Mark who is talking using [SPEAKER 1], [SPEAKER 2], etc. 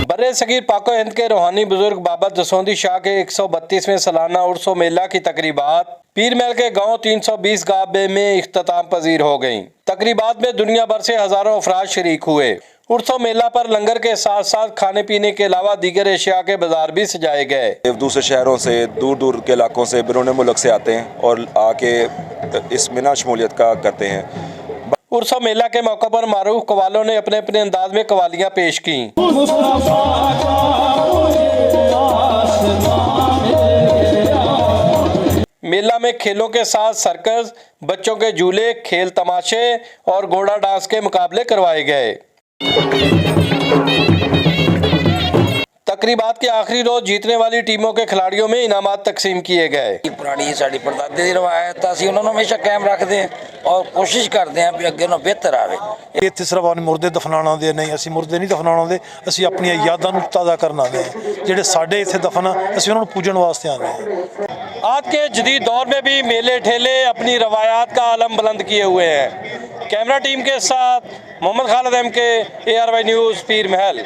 [SPEAKER 1] बर्रे सगीर पाको हिंद के रूहानी बुजुर्ग बाबा जसोंदी शाह के 132वें सालाना उर्स मेला की तकरीबात पीर महल के गांव 320 गाबे में इख्तिताम पजीर हो गयी। तकरीबात में दुनिया भर से हजारों अफराद शरीक हुए। उर्स मेला पर लंगर के साथ साथ खाने पीने के अलावा दीगर एशिया के बाजार भी सजाए गए।
[SPEAKER 2] दूसरे शहरों से, दूर दूर के इलाकों से, बैरून मुल्क से आते हैं और आके इस मिना शमूलियत का करते हैं।
[SPEAKER 1] उर्स मेला के मौके पर मारूफ कवालों ने अपने अपने अंदाज में कवालियाँ पेश की। मेला में खेलों के साथ सर्कस, बच्चों के झूले, खेल तमाशे और घोड़ा डांस के मुकाबले करवाए गए। तकरीबात के आखिरी रोज जीतने वाली टीमों के खिलाड़ियों में इनामात तकसीम किए गए।
[SPEAKER 3] पुरानी साड़ी परदादे दी रवायत असीं उन्हां नूं हमेशा कायम रखते हैं और कोशिश करते हैं भी अगे नालों बेहतर आवे।
[SPEAKER 4] ਇੱਥੇ ਸਿਰਫ ਮੁਰਦੇ ਦਫਨਾਉਣ ਆਉਂਦੇ ਨਹੀਂ, ਅਸੀਂ ਮੁਰਦੇ ਨਹੀਂ ਦਫਨਾਉਣ ਆਉਂਦੇ, ਅਸੀਂ ਆਪਣੀਆਂ ਯਾਦਾਂ ਨੂੰ ਤਾਜ਼ਾ ਕਰਨ ਆਉਂਦੇ ਹਾਂ। ਜਿਹੜੇ ਸਾਡੇ ਇੱਥੇ ਦਫਨ ਆ ਅਸੀਂ ਉਹਨਾਂ ਨੂੰ ਪੂਜਣ ਵਾਸਤੇ ਆਉਂਦੇ ਹਾਂ।
[SPEAKER 1] आज के जदीद दौर में भी मेले ठेले अपनी रवायात का आलम बुलंद किए हुए हैं। कैमरा टीम के साथ Mohammad Khalid MK, ARY news, Pir महल।